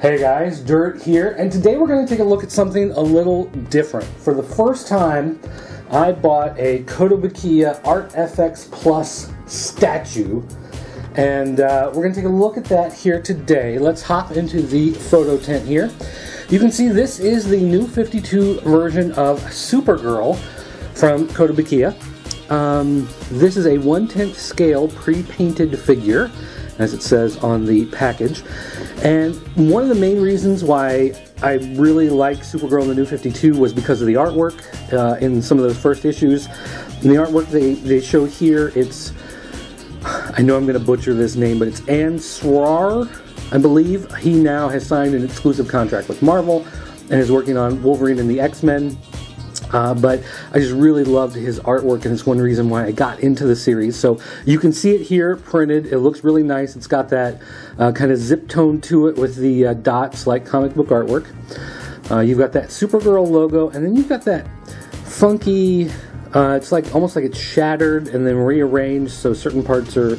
Hey guys, Dirt here, and today we're going to take a look at something a little different. For the first time, I bought a Kotobukiya ARTFX Plus statue, and we're going to take a look at that here today. Let's hop into the photo tent here. You can see this is the new 52 version of Supergirl from Kotobukiya. This is a 1/10 scale pre-painted figure, as it says on the package. And one of the main reasons why I really like Supergirl in the new 52 was because of the artwork in some of those first issues. In the artwork they show here, it's, I know I'm going to butcher this name, but it's Zor-El, I believe. He now has signed an exclusive contract with Marvel and is working on Wolverine and the X-Men. But I just really loved his artwork, and it's one reason why I got into the series. So you can see it here printed. It looks really nice. It's got that kind of zip tone to it with the dots like comic book artwork. You've got that Supergirl logo, and then you've got that funky, it's like almost like it's shattered and then rearranged, so certain parts are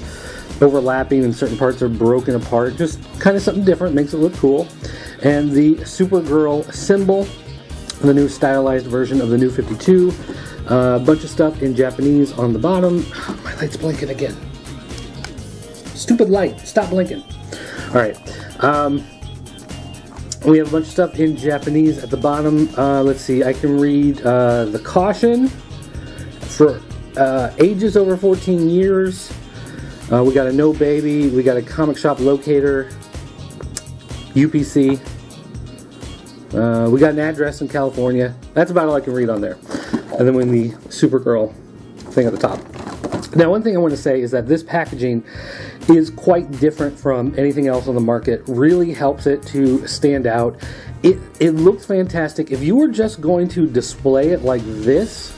overlapping and certain parts are broken apart. Just kind of something different, makes it look cool. And the Supergirl symbol, the new stylized version of the new 52. A bunch of stuff in Japanese on the bottom. My light's blinking again. Stupid light, stop blinking. Alright, we have a bunch of stuff in Japanese at the bottom. Let's see, I can read the caution for ages over 14 years. We got a no baby, we got a comic shop locator, UPC. We got an address in California. That's about all I can read on there. And then the Supergirl thing at the top. Now, one thing I want to say is that this packaging is quite different from anything else on the market. Really helps it to stand out. It looks fantastic. If you were just going to display it like this,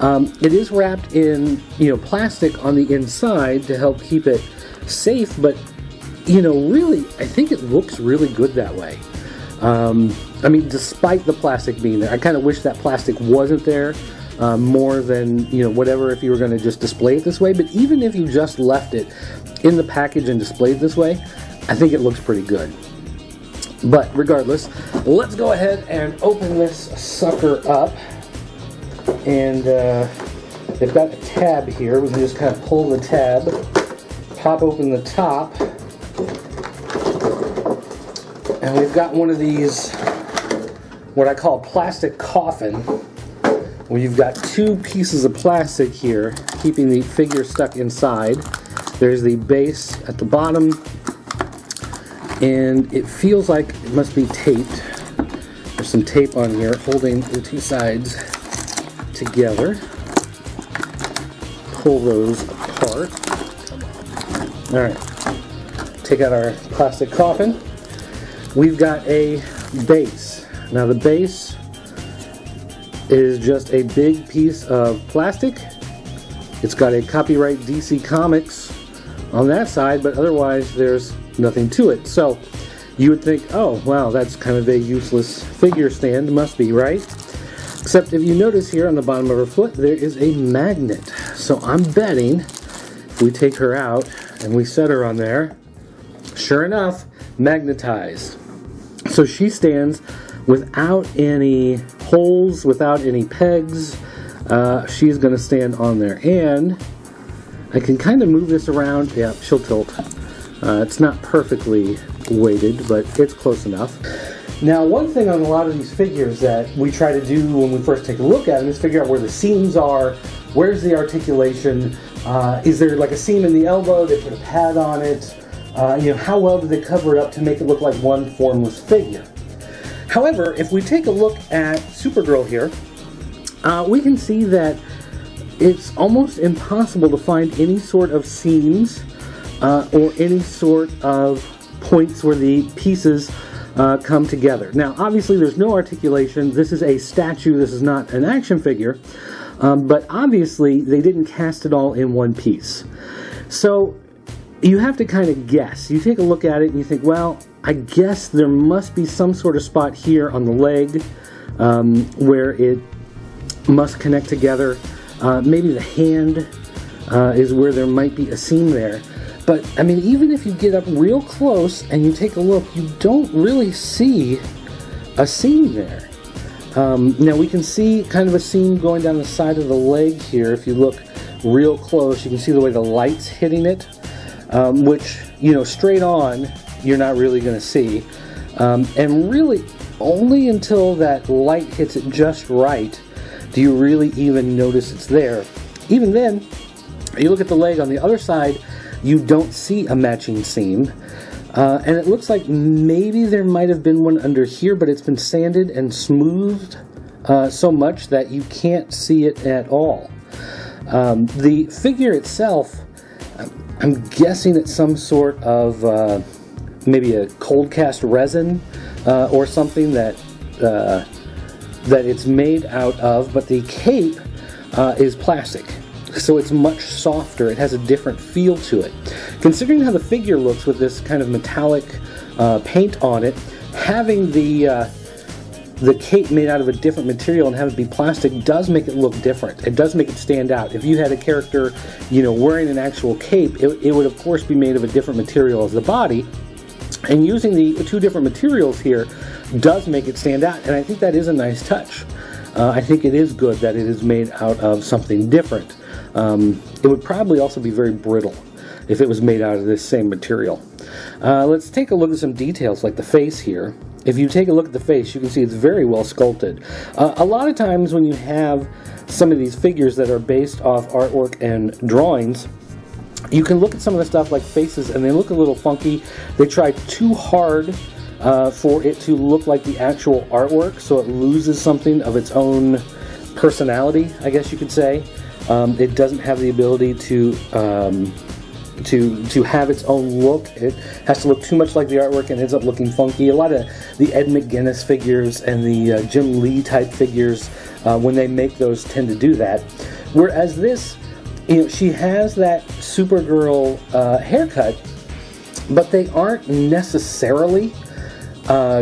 it is wrapped in, plastic on the inside to help keep it safe. But, really, I think it looks really good that way. I mean, despite the plastic being there, I kind of wish that plastic wasn't there more than, whatever, if you were going to just display it this way. But even if you just left it in the package and displayed this way, I think it looks pretty good. But regardless, let's go ahead and open this sucker up. And they've got a tab here. We can just kind of pull the tab, pop open the top. And we've got one of these, what I call a plastic coffin, where you've got two pieces of plastic here, keeping the figure stuck inside. There's the base at the bottom, and it feels like it must be taped. There's some tape on here holding the two sides together. Pull those apart. Alright, take out our plastic coffin. We've got a base. Now the base is just a big piece of plastic. It's got a copyright DC Comics on that side, but otherwise there's nothing to it. So you would think, oh wow, that's kind of a useless figure stand, must be, right? Except if you notice here on the bottom of her foot, there is a magnet. So I'm betting if we take her out and we set her on there, sure enough, magnetized. So she stands without any holes, without any pegs. She's going to stand on there. And I can kind of move this around. Yeah, she'll tilt. It's not perfectly weighted, but it's close enough. Now, one thing on a lot of these figures that we try to do when we first take a look at them is figure out where the seams are, where's the articulation, is there like a seam in the elbow, they put a pad on it. How well do they cover it up to make it look like one formless figure? However, if we take a look at Supergirl here, we can see that it's almost impossible to find any sort of seams or any sort of points where the pieces come together. Now, obviously, there's no articulation. This is a statue. This is not an action figure. But obviously, they didn't cast it all in one piece. So you have to kind of guess. You take a look at it and you think, well, I guess there must be some sort of spot here on the leg where it must connect together. Maybe the hand is where there might be a seam there. But, I mean, even if you get up real close and you take a look, you don't really see a seam there. Now we can see kind of a seam going down the side of the leg here. If you look real close, you can see the way the light's hitting it, which, you know, straight on, you're not really going to see. And really, only until that light hits it just right do you really even notice it's there. Even then, you look at the leg on the other side, you don't see a matching seam. And it looks like maybe there might have been one under here, but it's been sanded and smoothed so much that you can't see it at all. The figure itself, I'm guessing it's some sort of maybe a cold cast resin or something that it's made out of, but the cape is plastic. So it's much softer. It has a different feel to it. Considering how the figure looks with this kind of metallic paint on it, having the cape made out of a different material and have it be plastic does make it look different. It does make it stand out. If you had a character, you know, wearing an actual cape, it would of course be made of a different material as the body. And using the two different materials here does make it stand out, and I think that is a nice touch. I think it is good that it is made out of something different. It would probably also be very brittle if it was made out of this same material. Let's take a look at some details like the face here. If you take a look at the face, you can see it's very well sculpted. A lot of times when you have some of these figures that are based off artwork and drawings, you can look at some of the stuff like faces and they look a little funky. They try too hard for it to look like the actual artwork, so it loses something of its own personality, I guess you could say. It doesn't have the ability to have its own look. It has to look too much like the artwork and ends up looking funky. A lot of the Ed McGuinness figures and the Jim Lee type figures, when they make those, tend to do that. Whereas this, you know, she has that Supergirl haircut, but they aren't necessarily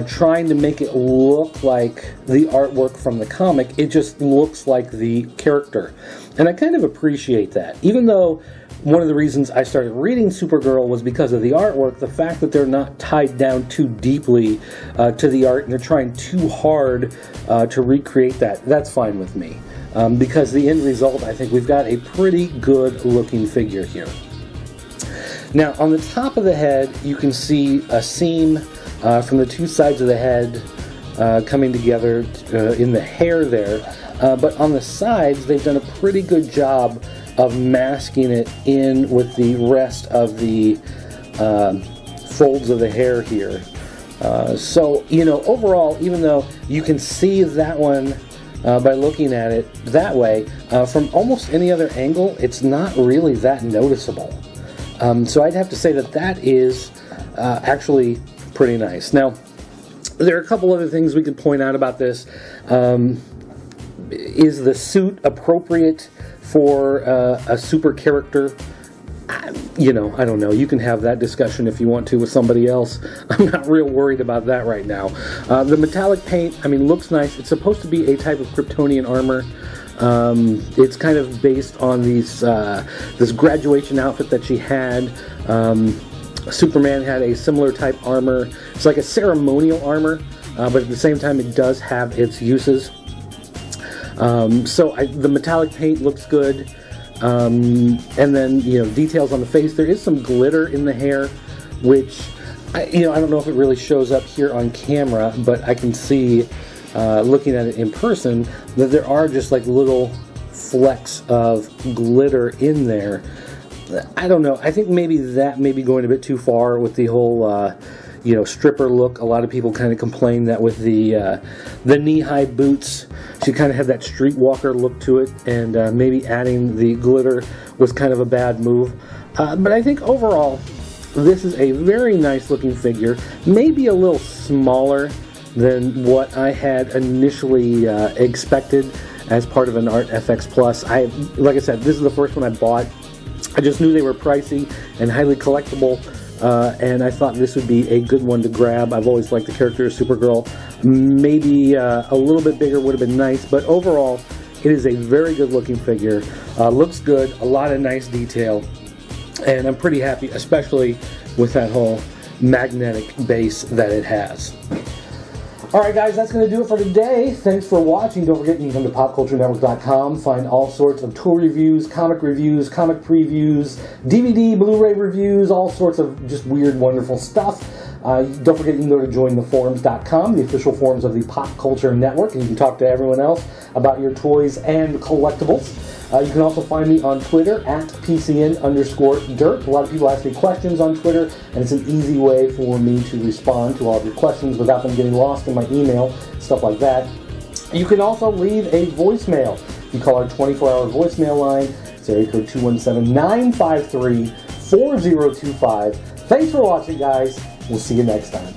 trying to make it look like the artwork from the comic. It just looks like the character. And I kind of appreciate that. Even though one of the reasons I started reading Supergirl was because of the artwork, the fact that they're not tied down too deeply to the art and they're trying too hard to recreate that, that's fine with me. Because the end result, I think we've got a pretty good looking figure here. Now, on the top of the head, you can see a seam from the two sides of the head coming together in the hair there. But on the sides, they've done a pretty good job of masking it in with the rest of the folds of the hair here. So, you know, overall, even though you can see that one by looking at it that way, from almost any other angle, it's not really that noticeable. So I'd have to say that that is actually pretty nice. Now, there are a couple other things we could point out about this. Is the suit appropriate for a super character? You know, I don't know. You can have that discussion if you want to with somebody else. I'm not real worried about that right now. The metallic paint, I mean, looks nice. It's supposed to be a type of Kryptonian armor. It's kind of based on these this graduation outfit that she had. Superman had a similar type armor. It's like a ceremonial armor, but at the same time it does have its uses. The metallic paint looks good. And then, you know, details on the face. There is some glitter in the hair, which, I don't know if it really shows up here on camera, but I can see, looking at it in person, that there are just like little flecks of glitter in there. I don't know. I think maybe that may be going a bit too far with the whole, stripper look. A lot of people kind of complain that with the knee-high boots, she kind of had that streetwalker look to it, and maybe adding the glitter was kind of a bad move. But I think overall, this is a very nice-looking figure. Maybe a little smaller than what I had initially expected as part of an ARTFX Plus. Like I said, this is the first one I bought. I just knew they were pricey and highly collectible, and I thought this would be a good one to grab. I've always liked the character of Supergirl. Maybe a little bit bigger would have been nice, but overall, it is a very good looking figure. Looks good, a lot of nice detail. And I'm pretty happy, especially with that whole magnetic base that it has. Alright guys, that's going to do it for today. Thanks for watching. Don't forget you can come to popculturenetwork.com, find all sorts of toy reviews, comic previews, DVD, Blu-ray reviews, all sorts of just weird, wonderful stuff. Don't forget you can go to jointheforums.com, the official forums of the Pop Culture Network, and you can talk to everyone else about your toys and collectibles. You can also find me on Twitter at PCN_dirt. A lot of people ask me questions on Twitter, and it's an easy way for me to respond to all of your questions without them getting lost in my email, stuff like that. You can also leave a voicemail. You call our 24-hour voicemail line. It's area code 217-953-4025. Thanks for watching, guys. We'll see you next time.